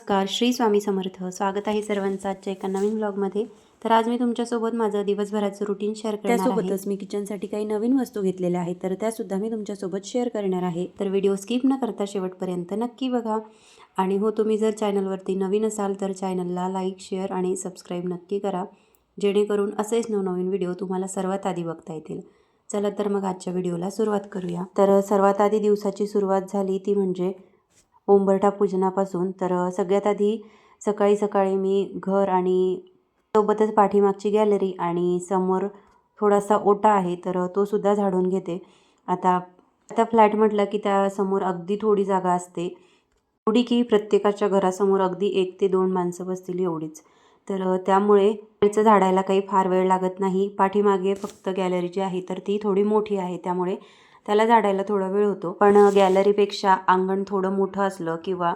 नमस्कार, श्री स्वामी समर्थ. स्वागत आहे सर्वांचं आजच्या एका नवीन व्लॉगमध्ये. तर आज मी तुमच्यासोबत माझं दिवसभराचं रुटीन शेअर करणार आहे. त्यासोबतच मी किचनसाठी काही नवीन वस्तू घेतलेल्या आहेत, तर त्यासुद्धा मी तुमच्यासोबत शेअर करणार आहे. तर व्हिडिओ स्किप न करता शेवटपर्यंत नक्की बघा. आणि हो, तुम्ही जर चॅनलवरती नवीन असाल तर चॅनलला लाईक, शेअर आणि सबस्क्राईब नक्की करा, जेणेकरून असेच नवनवीन व्हिडिओ तुम्हाला सर्वात आधी बघता येतील. चला तर मग आजच्या व्हिडिओला सुरुवात करूया. तर सर्वात आधी दिवसाची सुरुवात झाली ती म्हणजे उंबरठा पूजनापासून. तर सगळ्यात आधी सकाळी सकाळी मी घर आणि सोबतच पाठीमागची गॅलरी आणि समोर थोडासा ओटा आहे तर तो सुद्धा झाडून घेते. आता आता फ्लॅट म्हटलं की त्यासमोर अगदी थोडी जागा असते, एवढी की प्रत्येकाच्या घरासमोर अगदी 1 ते 2 माणसं बसतील एवढीच. तर त्यामुळे त्याचं झाडायला काही फार वेळ लागत नाही. पाठीमागे फक्त गॅलरी जी आहे तर ती थोडी मोठी आहे, त्यामुळे त्याला झाडायला थोडा वेळ होतो. पण गॅलरीपेक्षा अंगण थोडं मोठं असलं किंवा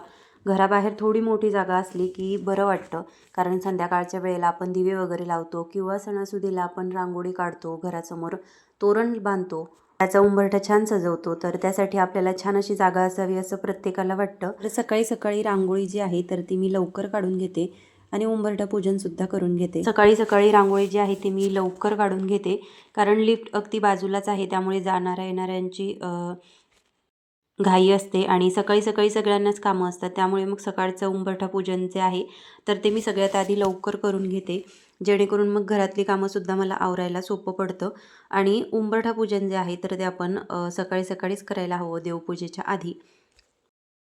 घराबाहेर थोडी मोठी जागा असली की बरं वाटतं. कारण संध्याकाळच्या वेळेला आपण दिवे वगैरे लावतो किंवा सणासुदीला आपण रांगोळी काढतो, घरासमोर तोरण बांधतो, त्याचा उंबरठा छान सजवतो. तर त्यासाठी आपल्याला छान अशी जागा असावी असं प्रत्येकाला वाटतं. तर सकाळी सकाळी रांगोळी जी आहे तर ती मी लवकर काढून घेते आणि उंबरठा पूजनसुद्धा करून घेते. सकाळी सकाळी रांगोळी जी आहे ती मी लवकर काढून घेते, कारण लिफ्ट अगदी बाजूलाच आहे, त्यामुळे जाणाऱ्या येणाऱ्यांची घाई असते आणि सकाळी सकाळी सगळ्यांनाच कामं असतात. त्यामुळे मग सकाळचं उंबरठा पूजन जे आहे तर ते मी सगळ्यात आधी लवकर करून घेते, जेणेकरून मग घरातली कामंसुद्धा मला आवरायला सोपं पडतं. आणि उंबरठा पूजन जे आहे तर ते आपण सकाळी सकाळीच करायला हवं, देवपूजेच्या आधी.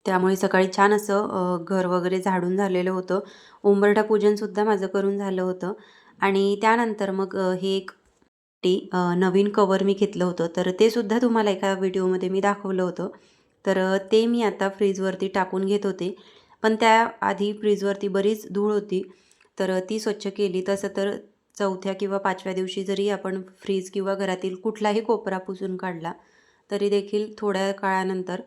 त्यामुळे सकाळी छान असं घर वगैरे झाडून झालेलं होतं. उंबरठा पूजनसुद्धा माझं करून झालं होतं. आणि त्यानंतर मग हे एक नवीन कवर मी घेतलं होतं, तर ते सुद्धा तुम्हाला एका व्हिडिओमध्ये मी दाखवलं होतं. तर ते मी आता फ्रीजवरती टाकून घेत होते. पण त्याआधी फ्रीजवरती बरीच धूळ होती, तर ती स्वच्छ केली. तसं तर 4थ्या किंवा 5व्या दिवशी जरी आपण फ्रीज किंवा घरातील कुठलाही कोपरा पुसून काढला तरी देखील थोड्या काळानंतर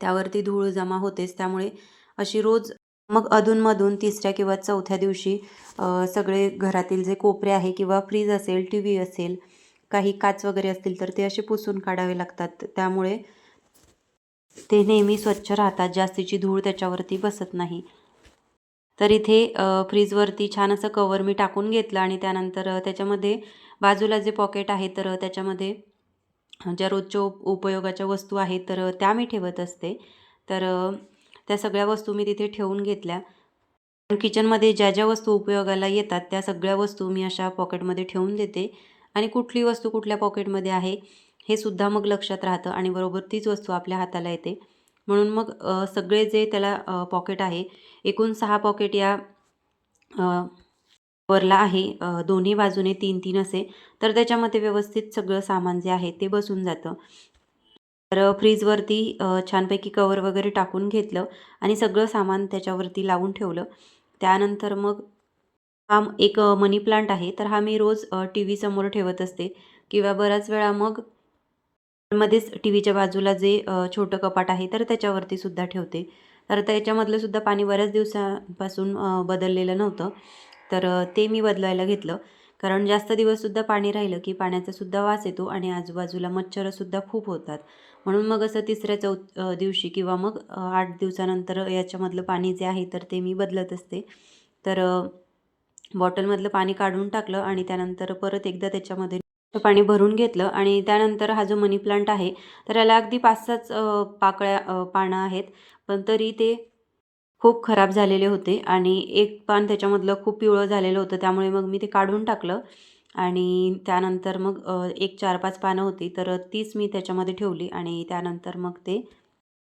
त्यावरती धूळ जमा होतेच. त्यामुळे अशी रोज मग अधूनमधून 3ऱ्या किंवा 4थ्या दिवशी सगळे घरातील जे कोपरे आहे किंवा फ्रीज असेल, टी व्ही असेल, काही काच वगैरे असतील तर ते असे पुसून काढावे लागतात. त्यामुळे ते नेहमी स्वच्छ राहतात, जास्तीची धूळ त्याच्यावरती बसत नाही. तर इथे फ्रीजवरती छान असं कवर मी टाकून घेतलं आणि त्यानंतर त्याच्यामध्ये बाजूला जे पॉकेट आहे तर त्याच्यामध्ये ज्या रोजच्या उपयोगाच्या वस्तू आहेत तर त्या मी ठेवत असते. तर त्या सगळ्या वस्तू मी तिथे ठेवून घेतल्या. किचनमध्ये ज्या ज्या वस्तू उपयोगाला येतात त्या सगळ्या वस्तू मी अशा पॉकेटमध्ये ठेवून देते आणि कुठली वस्तू कुठल्या पॉकेटमध्ये आहे हे सुद्धा मग लक्षात राहतं आणि बरोबर तीच वस्तू आपल्या हाताला येते. म्हणून मग सगळे जे त्याला पॉकेट आहे, एकूण 6 पॉकेट या वरला आहे, दोन्ही बाजूने 3-3 असे. तर त्याच्यामध्ये व्यवस्थित सगळं सामान जे आहे ते बसून जातं. तर फ्रीजवरती छानपैकी कवर वगैरे टाकून घेतलं आणि सगळं सामान त्याच्यावरती लावून ठेवलं. त्यानंतर मग हा एक मनी प्लांट आहे, तर हा मी रोज टी व्हीसमोर ठेवत असते किंवा बऱ्याच वेळा मग मध्येच टी व्हीच्या बाजूला जे छोटं कपाट आहे तर त्याच्यावरती सुद्धा ठेवते. तर त्याच्यामधलं सुद्धा पाणी बऱ्याच दिवसापासून बदललेलं नव्हतं, तर ते मी बदलायला घेतलं. कारण जास्त दिवससुद्धा पाणी राहिलं की पाण्याचा सुद्धा वास येतो आणि आजूबाजूला मच्छरसुद्धा खूप होतात. म्हणून मग असं 3ऱ्या दिवशी किंवा मग 8 दिवसानंतर याच्यामधलं पाणी जे आहे तर ते मी बदलत असते. तर बॉटलमधलं पाणी काढून टाकलं आणि त्यानंतर परत एकदा त्याच्यामध्ये पाणी भरून घेतलं आणि त्यानंतर हा जो मनी प्लांट आहे तर याला अगदी 5-6च पाकळ्या पानं आहेत, पण तरी ते खूप खराब झालेले होते आणि एक पान त्याच्यामधलं खूप पिवळं झालेलं होतं. त्यामुळे मग मी ते काढून टाकलं आणि त्यानंतर मग एक 4-5 पानं होती तर तीच मी त्याच्यामध्ये ठेवली आणि त्यानंतर मग ते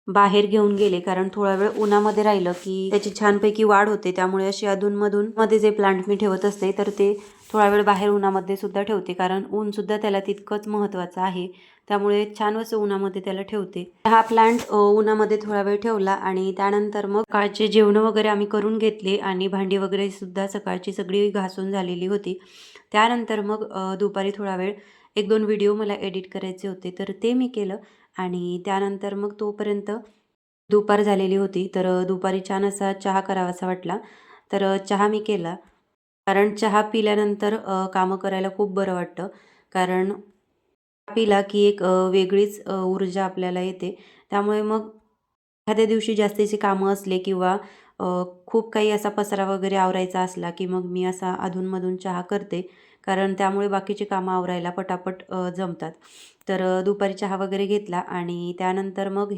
बाहेर घेऊन गेले. कारण थोडा वेळ उन्हामध्ये राहिलं की त्याची छानपैकी वाढ होते. त्यामुळे अशी अधूनमधून मध्ये जे प्लांट मी ठेवत असते तर ते थोडा वेळ बाहेर उन्हामध्ये सुद्धा ठेवते, कारण ऊनसुद्धा त्याला तितकंच महत्त्वाचं आहे. त्यामुळे छान असं उन्हामध्ये त्याला ठेवते. हा प्लांट उन्हामध्ये थोडा वेळ ठेवला आणि त्यानंतर मग सकाळचे जेवण वगैरे आम्ही करून घेतले आणि भांडी वगैरे सुद्धा सकाळची सगळी घासून झालेली होती. त्यानंतर मग दुपारी थोडा वेळ 1-2 व्हिडिओ मला एडिट करायचे होते तर ते मी केलं आणि त्यानंतर मग तोपर्यंत दुपार झालेली होती. तर दुपारी छान असा चहा करावासा वाटला, तर चहा मी केला. कारण चहा पिल्यानंतर कामं करायला खूप बरं वाटतं. कारण चहा पिला की एक वेगळीच ऊर्जा आपल्याला येते. त्यामुळे मग एखाद्या दिवशी जास्तीची कामं असले किंवा खूप काही असा पसारा वगैरे आवरायचा असला की मग मी असा अधूनमधून चहा करते, कारण त्यामुळे बाकीची कामं आवरायला पटापट जमतात. तर दुपारी चहा वगैरे घेतला आणि त्यानंतर मग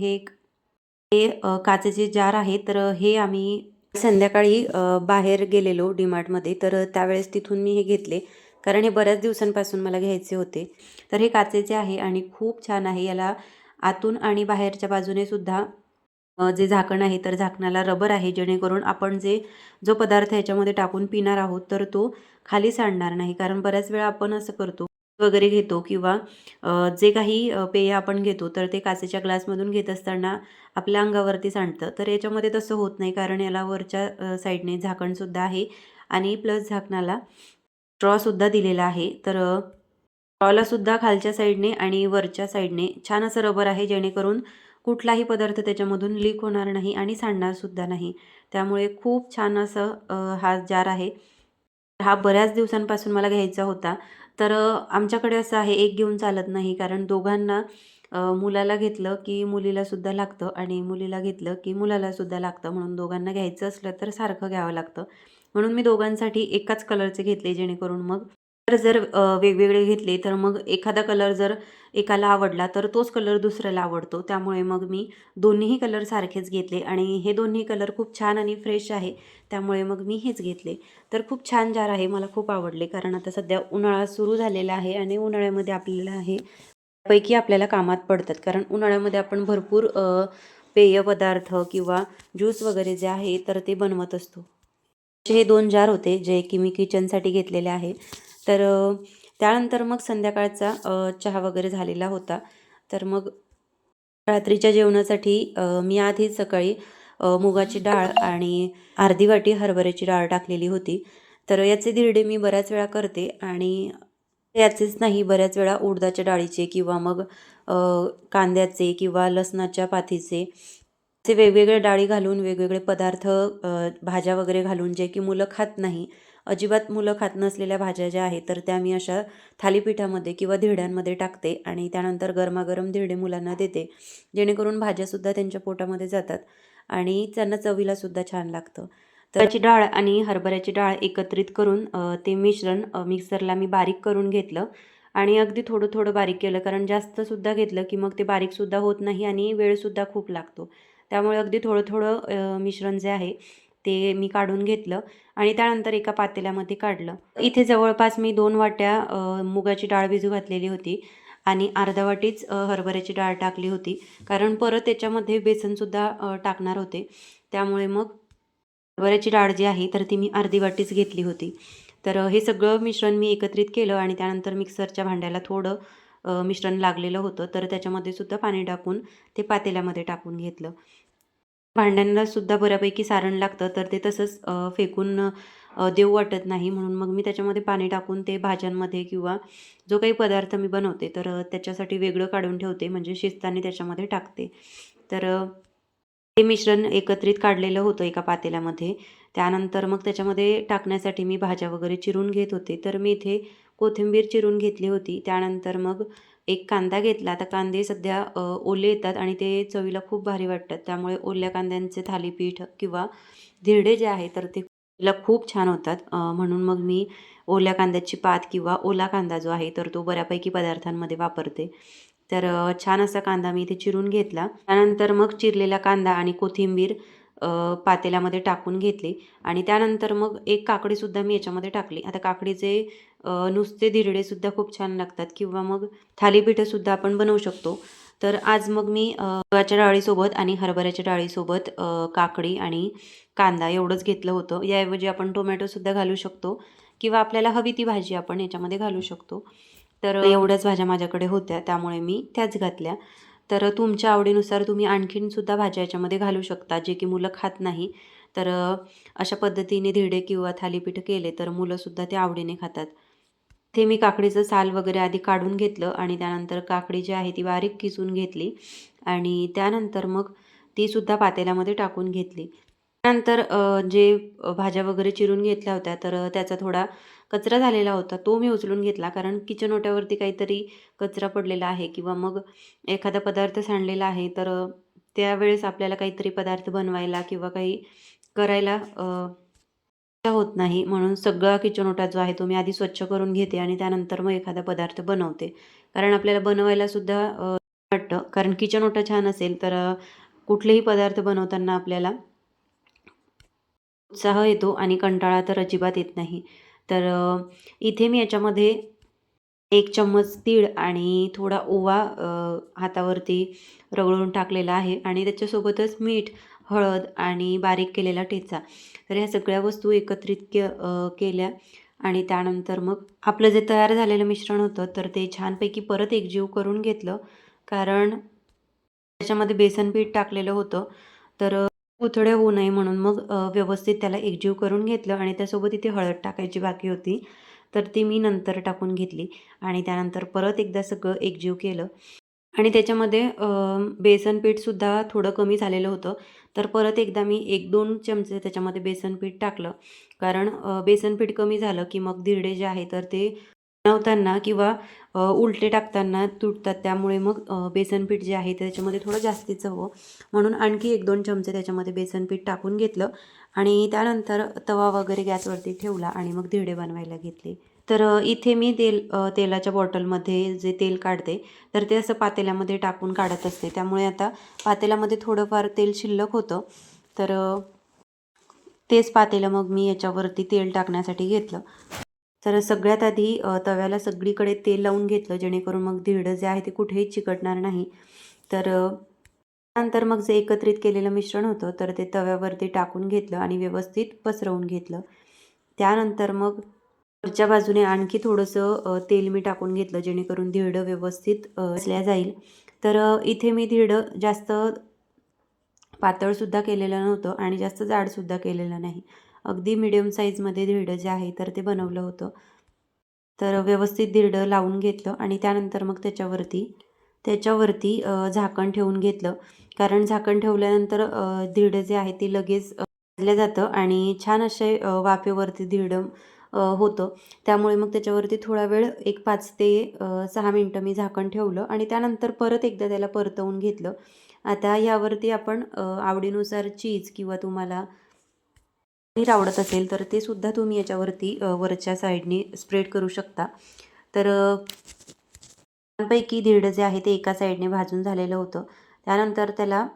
काचेचे जार आहे, तर हे आम्ही संध्याकाळी बाहेर गेलेलो डीमार्टमध्ये, तर त्यावेळेस तिथून मी हे घेतले. कारण हे बऱ्याच दिवसांपासून मला घ्यायचे होते. तर हे काचेचे आहे आणि खूप छान आहे. याला आतून आणि बाहेरच्या बाजूने सुद्धा जे झाकण आहे, तर झाकणाला रबर आहे, जेणेकरून आपण जो पदार्थ ह्याच्यामध्ये टाकून पिणार आहोत, तर तो खाली सांडणार नाही. कारण बऱ्याच वेळा आपण असं करतो वगैरे घेतो किंवा जे काही पेय आपण घेतो, तर ते काचेच्या ग्लासमधून घेत असताना आपल्या अंगावरती सांडतं. तर याच्यामध्ये तसं होत नाही, कारण याला वरच्या साईडने झाकणसुद्धा आहे आणि प्लस झाकणाला स्ट्रॉसुद्धा दिलेला आहे. तर स्ट्रॉलासुद्धा खालच्या साईडने आणि वरच्या साईडने छान असं रबर आहे, जेणेकरून कुठलाही पदार्थ त्याच्यामधून लीक होणार नाही आणि सांडणारसुद्धा नाही. त्यामुळे खूप छान असं हा जार आहे. हा बऱ्याच दिवसांपासून मला घ्यायचा होता. तर आमच्याकडे असं आहे, एक घेऊन चालत नाही, कारण दोघांना मुलाला घेतलं की मुलीलासुद्धा लागतं आणि मुलीला घेतलं की मुलालासुद्धा लागतं. म्हणून दोघांना घ्यायचं असलं तर सारखं घ्यावं लागतं. म्हणून मी दोघांसाठी एकाच कलरचे घेतले, जेणेकरून मग जर वेगवेगळे घेतले तर मग एखादा कलर जर एकाला आवडला तर तोच कलर दुसऱ्याला आवडतो. त्यामुळे मग मी दोन्हीही कलर सारखेच घेतले आणि हे दोन्ही कलर खूप छान आणि फ्रेश आहे. त्यामुळे मग मी हेच घेतले. तर खूप छान जार आहे, मला खूप आवडले. कारण आता सध्या उन्हाळा सुरू झालेला आहे आणि उन्हाळ्यामध्ये आपल्याला हे पैकी आपल्याला कामात पडतात. कारण उन्हाळ्यामध्ये आपण भरपूर पेय पदार्थ किंवा ज्यूस वगैरे जे आहे तर ते बनवत असतो. हे 2 जार होते जे की मी किचनसाठी घेतलेले आहे. तर त्यानंतर मग संध्याकाळचा चहा वगैरे झालेला होता. तर मग रात्रीच्या जेवणासाठी मी आधी सकाळी मुगाची डाळ आणि अर्धी वाटी हरभऱ्याची डाळ टाकलेली होती. तर याचे धिरडे मी बऱ्याच वेळा करते आणि याचेच नाही, बऱ्याच वेळा उडदाच्या डाळीचे किंवा मग कांद्याचे किंवा लसणाच्या पातीचे, असे वेगवेगळ्या डाळी घालून वेगवेगळे पदार्थ, भाज्या वगैरे घालून, जे की मुलं खात नाही, अजिबात मुलं खात नसलेल्या भाज्या ज्या आहेत, तर त्या मी अशा थालीपीठामध्ये किंवा धिरड्यांमध्ये टाकते आणि त्यानंतर गरमागरम धिरडे मुलांना देते, जेणेकरून भाज्यासुद्धा त्यांच्या पोटामध्ये जातात आणि त्यांना चवीलासुद्धा छान लागतं. तर त्याची डाळ आणि हरभऱ्याची डाळ एकत्रित करून ते मिश्रण मिक्सरला मी बारीक करून घेतलं आणि अगदी थोडं थोडं बारीक केलं, कारण जास्तसुद्धा घेतलं की मग ते बारीकसुद्धा होत नाही आणि वेळसुद्धा खूप लागतो. त्यामुळे अगदी थोडं थोडं मिश्रण जे आहे ते मी काढून घेतलं आणि त्यानंतर एका पातेल्यामध्ये काढलं. इथे जवळपास मी 2 वाट्या मुगाची डाळ भिजू घातलेली होती आणि अर्धा वाटीच हरभऱ्याची डाळ टाकली होती, कारण परत त्याच्यामध्ये बेसनसुद्धा टाकणार होते. त्यामुळे मग हरभऱ्याची डाळ जी आहे तर ती मी अर्धी वाटीच घेतली होती. तर हे सगळं मिश्रण मी एकत्रित केलं आणि त्यानंतर मिक्सरच्या भांड्याला थोडं मिश्रण लागलेलं होतं, तर त्याच्यामध्ये सुद्धा पाणी टाकून ते पातेल्यामध्ये टाकून घेतलं. भांड्यांना सुद्धा बऱ्यापैकी सारण लागतं, तर ते तसंच फेकून देऊ वाटत नाही. म्हणून मग मी त्याच्यामध्ये पाणी टाकून ते भाज्यांमध्ये किंवा जो काही पदार्थ मी बनवते, तर त्याच्यासाठी वेगळं काढून ठेवते, म्हणजे शिजताना त्याच्यामध्ये टाकते. तर ते मिश्रण एकत्रित काढलेलं होतं एका पातेल्यामध्ये. त्यानंतर मग त्याच्यामध्ये टाकण्यासाठी मी भाज्या वगैरे चिरून घेत होते. तर मी इथे कोथिंबीर चिरून घेतली होती. त्यानंतर मग एक कांदा घेतला. आता कांदे सध्या ओले येतात आणि ते चवीला खूप भारी वाटतात. त्यामुळे ओल्या कांद्यांचे थालीपीठ किंवा धिरडे जे आहे तर ते ला खूप छान होतात. म्हणून मग मी ओल्या कांद्याची पात किंवा ओला कांदा जो आहे तर तो बऱ्यापैकी पदार्थांमध्ये वापरते. तर छान असा कांदा मी इथे चिरून घेतला. त्यानंतर मग चिरलेला कांदा आणि कोथिंबीर पातेल्यामध्ये टाकून घेतली आणि त्यानंतर मग एक काकडीसुद्धा मी याच्यामध्ये टाकली. आता काकडीचे नुसते धिरडेसुद्धा खूप छान लागतात किंवा मग थालीपीठंसुद्धा आपण बनवू शकतो. तर आज मग मी मुगाच्या डाळीसोबत आणि हरभऱ्याच्या डाळीसोबत काकडी आणि कांदा एवढंच घेतलं होतं. याऐवजी आपण टोमॅटोसुद्धा घालू शकतो किंवा आपल्याला हवी ती भाजी आपण याच्यामध्ये घालू शकतो. तर एवढ्याच भाज्या माझ्याकडे होत्या, त्यामुळे मी त्याच घातल्या. तर तुमच्या आवडीनुसार तुम्ही आणखीनसुद्धा भाज्या याच्यामध्ये घालू शकता, जे की मुलं खात नाही. तर अशा पद्धतीने धिरडे किंवा थालीपीठ केले तर मुलंसुद्धा ते आवडीने खातात. ते मी काकडीचं साल वगैरे आधी काढून घेतलं आणि त्यानंतर काकडी जी आहे ती बारीक किसून घेतली आणि त्यानंतर मग तीसुद्धा पातेल्यामध्ये टाकून घेतली. त्यानंतर भाज्या वगैरे चिरून घेतल्या होत्या, तर त्याचा थोडा कचरा झालेला होता, तो मी उचलून घेतला. कारण किचन ओट्यावरती काहीतरी कचरा पडलेला आहे किंवा मग एखादा पदार्थ सांडलेला आहे, तर त्यावेळेस आपल्याला काहीतरी पदार्थ बनवायला किंवा काही करायला होत नाही, म्हणून सगळा किचन ओटा जो आहे तो मी आधी स्वच्छ करून घेते आणि त्यानंतर मग एखादा पदार्थ बनवते. कारण आपल्याला बनवायला सुद्धा वाटतं, कारण किचन ओटा छान असेल तर कुठलेही पदार्थ बनवताना आपल्याला उत्साह येतो आणि कंटाळा तर अजिबात येत नाही. तर इथे मी याच्यामध्ये 1 चम्मच तीळ आणि थोडा ओवा हातावरती रगडून टाकलेला आहे आणि त्याच्यासोबतच मीठ, हळद आणि बारीक केलेला ठेचा. तर ह्या सगळ्या वस्तू एकत्रित केल्या आणि त्यानंतर मग आपलं जे तयार झालेलं मिश्रण होतं तर ते छानपैकी परत एकजीव करून घेतलं. कारण त्याच्यामध्ये बेसन पीठ टाकलेलं होतं, तर गुठळ्या होऊ नये म्हणून मग व्यवस्थित त्याला एकजीव करून घेतलं आणि त्यासोबत इथे हळद टाकायची बाकी होती, तर ती मी नंतर टाकून घेतली आणि त्यानंतर परत एकदा सगळं एकजीव केलं आणि त्याच्यामध्ये बेसन पीठसुद्धा थोडं कमी झालेलं होतं, तर परत एकदा मी 1-2 चमचे त्याच्यामध्ये बेसन पीठ टाकलं. कारण बेसन पीठ कमी झालं की मग धिरडे जे आहे तर ते बनवताना किंवा उलटे टाकताना तुटतात. त्यामुळे मग बेसन पीठ जे आहे त्याच्यामध्ये थोडं जास्तीचं हवं, म्हणून आणखी 1-2 चमचे त्याच्यामध्ये बेसन पीठ टाकून घेतलं आणि त्यानंतर तवा वगैरे गॅसवरती ठेवला आणि मग धिरडे बनवायला घेतले. तर इथे मी तेलाच्या बॉटलमध्ये जे तेल काढते तर ते असं पातेल्यामध्ये टाकून काढत असते. त्यामुळे आता पातेल्यामध्ये थोडंफार तेल शिल्लक होतं, तर तेच पातेलं मग मी याच्यावरती तेल टाकण्यासाठी घेतलं. तर सगळ्यात आधी तव्याला सगळीकडे तेल लावून घेतलं, जेणेकरून मग धिरडं जे आहे ते कुठेही चिकटणार नाही. तर त्यानंतर मग जे एकत्रित केलेलं मिश्रण होतं तर ते तव्यावरती टाकून घेतलं आणि व्यवस्थित पसरवून घेतलं. त्यानंतर मग वरच्या बाजूने आणखी थोडंसं तेल मी टाकून घेतलं, जेणेकरून धिरडं व्यवस्थित भाजल्या जाईल. तर इथे मी धिरडं जास्त पातळसुद्धा केलेलं नव्हतं आणि जास्त जाडसुद्धा केलेलं नाही. अगदी मिडियम साईजमध्ये धिरडं जे आहे तर ते बनवलं होतं. तर व्यवस्थित धिरडं लावून घेतलं आणि त्यानंतर मग त्याच्यावरती झाकण ठेवून घेतलं. कारण झाकण ठेवल्यानंतर धिरडं जे आहे ते लगेच भाजलं जातं आणि छान असे वाफेवरती धिरडं होतं. त्यामुळे मग त्याच्यावरती थोडा वेळ एक 5 ते 6 मिनटं मी झाकण ठेवलं आणि त्यानंतर परत एकदा त्याला परतवून घेतलं. आता यावरती आपण आवडीनुसार चीज किंवा तुम्हाला पनीर आवडत असेल तर ते सुद्धा तुम्ही याच्यावरती वरच्या साईडने स्प्रेड करू शकता. तर छानपैकी धिरडं जे आहे ते एका साईडने भाजून झालेलं होतं. त्यानंतर त्याला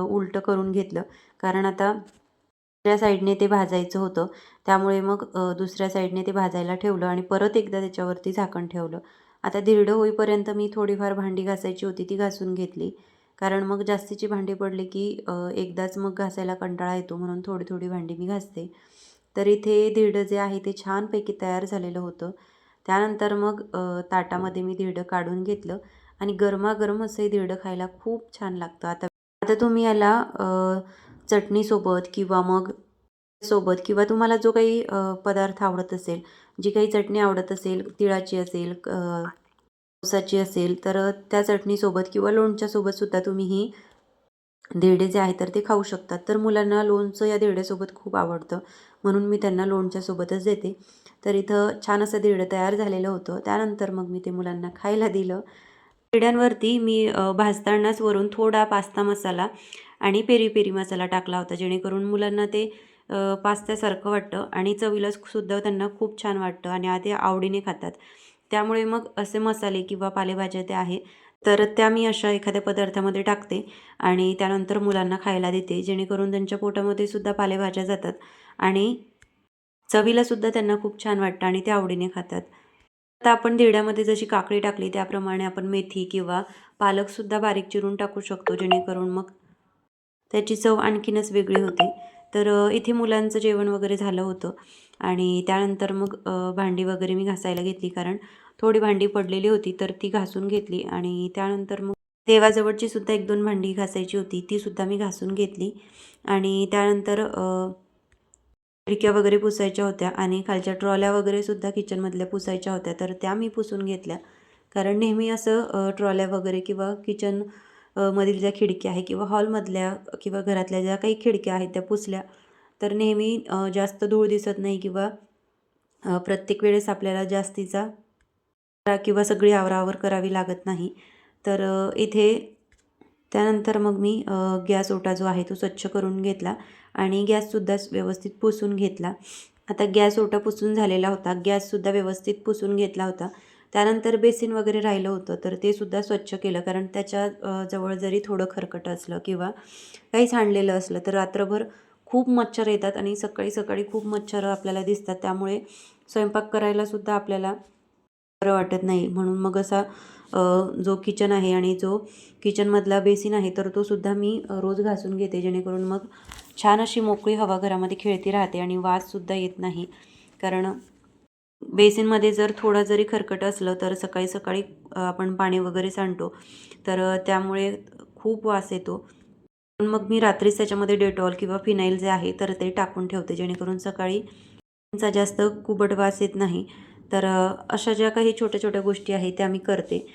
उलटं करून घेतलं, कारण आता दुसऱ्या साईडने ते भाजायचं होतं. त्यामुळे मग दुसऱ्या साईडने ते भाजायला ठेवलं आणि परत एकदा त्याच्यावरती झाकण ठेवलं. आता धिरडं होईपर्यंत मी थोडीफार भांडी घासायची होती ती घासून घेतली. कारण मग जास्तीची भांडी पडली की एकदाच मग घासायला कंटाळा येतो, म्हणून थोडी थोडी भांडी मी घासते. तर इथे धिरडं जे आहे ते छानपैकी तयार झालेलं होतं. त्यानंतर मग ताटामध्ये मी धिरडं काढून घेतलं आणि गरमागरम असं हे धिरडं खायला खूप छान लागतं. आता आता तुम्ही याला चटणीसोबत किंवा मग सोबत किंवा तुम्हाला जो काही पदार्थ आवडत असेल, जी काही चटणी आवडत असेल, तिळाची असेल, ऊसाची असेल, तर त्या चटणीसोबत किंवा लोणच्यासोबतसुद्धा तुम्ही ही धिरडे जे आहे तर ते खाऊ शकतात. तर मुलांना लोणचं या धिरड्यासोबत खूप आवडतं, म्हणून मी त्यांना लोणच्यासोबतच देते. तर इथं छान असं धिरडं तयार झालेलं होतं. त्यानंतर मग मी ते मुलांना खायला दिलं. धिरड्यांवरती मी भाजतानाच वरून थोडा पास्ता मसाला आणि पेरी पेरी मसाला टाकला होता, जेणेकरून मुलांना ते पास्त्यासारखं वाटतं आणि चवीला सुद्धा त्यांना खूप छान वाटतं आणि ते आवडीने खातात. त्यामुळे मग असे मसाले किंवा पालेभाज्या त्या आहे तर त्या मी अशा एखाद्या पदार्थामध्ये टाकते आणि त्यानंतर मुलांना खायला देते, जेणेकरून त्यांच्या पोटामध्ये सुद्धा पालेभाज्या जातात आणि चवीलासुद्धा त्यांना खूप छान वाटतं आणि ते आवडीने खातात. आता आपण धिरड्यामध्ये जशी काकडी टाकली त्याप्रमाणे आपण मेथी किंवा पालकसुद्धा बारीक चिरून टाकू शकतो, जेणेकरून मग त्याची चव आणखीनच वेगळी होते. तर इथे मुलांचं जेवण वगैरे झालं होतं आणि त्यानंतर मग भांडी वगैरे मी घासायला घेतली, कारण थोडी भांडी पडलेली होती तर ती घासून घेतली आणि त्यानंतर मग देवाजवळची सुद्धा 1-2 भांडी घासायची होती, तीसुद्धा मी घासून घेतली आणि त्यानंतर खिडक्या वगैरे पुसायच्या होत्या आणि खालच्या ट्रॉल्या वगैरे सुद्धा किचनमधल्या पुसायच्या होत्या, तर त्या मी पुसून घेतल्या. कारण नेहमी असं ट्रॉल्या वगैरे किंवा किचन मधील ज्या खिडक्या आहे किंवा हॉलमधल्या किंवा घरातल्या ज्या काही खिडक्या आहेत त्या पुसल्या तर नेहमी जास्त धूळ दिसत नाही किंवा प्रत्येक वेळेस आपल्याला जास्तीचा किंवा सगळी आवराआवर करावी लागत नाही. तर इथे त्यानंतर मग मी गॅस ओटा जो आहे तो स्वच्छ करून घेतला आणि गॅससुद्धा व्यवस्थित पुसून घेतला. आता गॅस ओटा पुसून झालेला होता, गॅससुद्धा व्यवस्थित पुसून घेतला होता. त्यानंतर बेसिन वगैरे राहिलं होतं तर ते सुद्धा स्वच्छ केलं, कारण त्याच्या जवळ जरी थोडं खरकट असलं किंवा काही सांडलेलं असलं तर रात्रभर खूप मच्छर येतात आणि सकाळी सकाळी खूप मच्छर आपल्याला दिसतात. त्यामुळे स्वयंपाक करायलासुद्धा आपल्याला बरं वाटत नाही. म्हणून मग असा जो किचन आहे आणि जो किचनमधला बेसिन आहे तर तो सुद्धा मी रोज घासून घेते, जेणेकरून मग छान अशी मोकळी हवा घरामध्ये खेळती राहते आणि वाससुद्धा येत नाही. कारण बेसिनमध्ये जर थोडा जरी खरकट असलं तर सकाळी सकाळी आपण पाणी वगैरे सांडतो तर त्यामुळे खूप वास येतो. पण मग मी रात्रीच त्याच्यामध्ये डेटॉल किंवा फिनाईल जे आहे तर ते टाकून ठेवते, जेणेकरून सकाळी चा जास्त कुबट वास येत नाही. तर अशा ज्या काही छोट्या छोट्या गोष्टी आहेत त्या मी करते.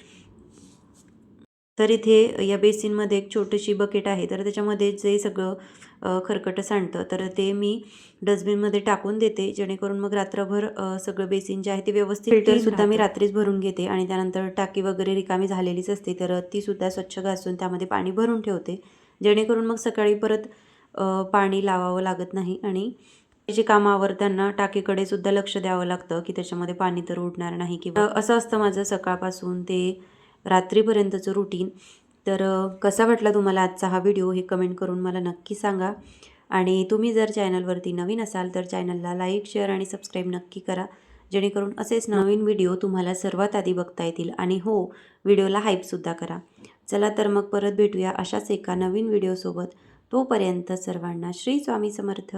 तर इथे या बेसिनमध्ये एक छोटीशी बकेट आहे, तर त्याच्यामध्ये जे सगळं खरकटं सांडतं तर ते मी डस्टबिनमध्ये टाकून देते, जेणेकरून मग रात्रभर सगळं बेसिन जे आहे ते व्यवस्थित फिल्टरसुद्धा मी रात्रीच भरून घेते आणि त्यानंतर टाकी वगैरे रिकामी झालेलीच असते तर तीसुद्धा स्वच्छ घासून त्यामध्ये पाणी भरून ठेवते, जेणेकरून मग सकाळी परत पाणी लावावं लागत नाही आणि जे कामं आवरताना टाकीकडे सुद्धा लक्ष द्यावं लागतं की त्याच्यामध्ये पाणी तर उडणार नाही किंवा असं असतं माझं सकाळपासून ते रात्रीपर्यंतचं रुटीन. तर कसा वाटला तुम्हाला आजचा हा व्हिडिओ हे कमेंट करून मला नक्की सांगा. आणि तुम्ही जर चॅनलवरती नवीन असाल तर चॅनलला लाईक, शेअर आणि सबस्क्राईब नक्की करा, जेणेकरून असेच नवीन व्हिडिओ तुम्हाला सर्वात आधी बघता येतील. आणि हो, व्हिडिओला हाईपसुद्धा करा. चला तर मग परत भेटूया अशाच एका नवीन व्हिडिओसोबत. तोपर्यंत सर्वांना श्री स्वामी समर्थ.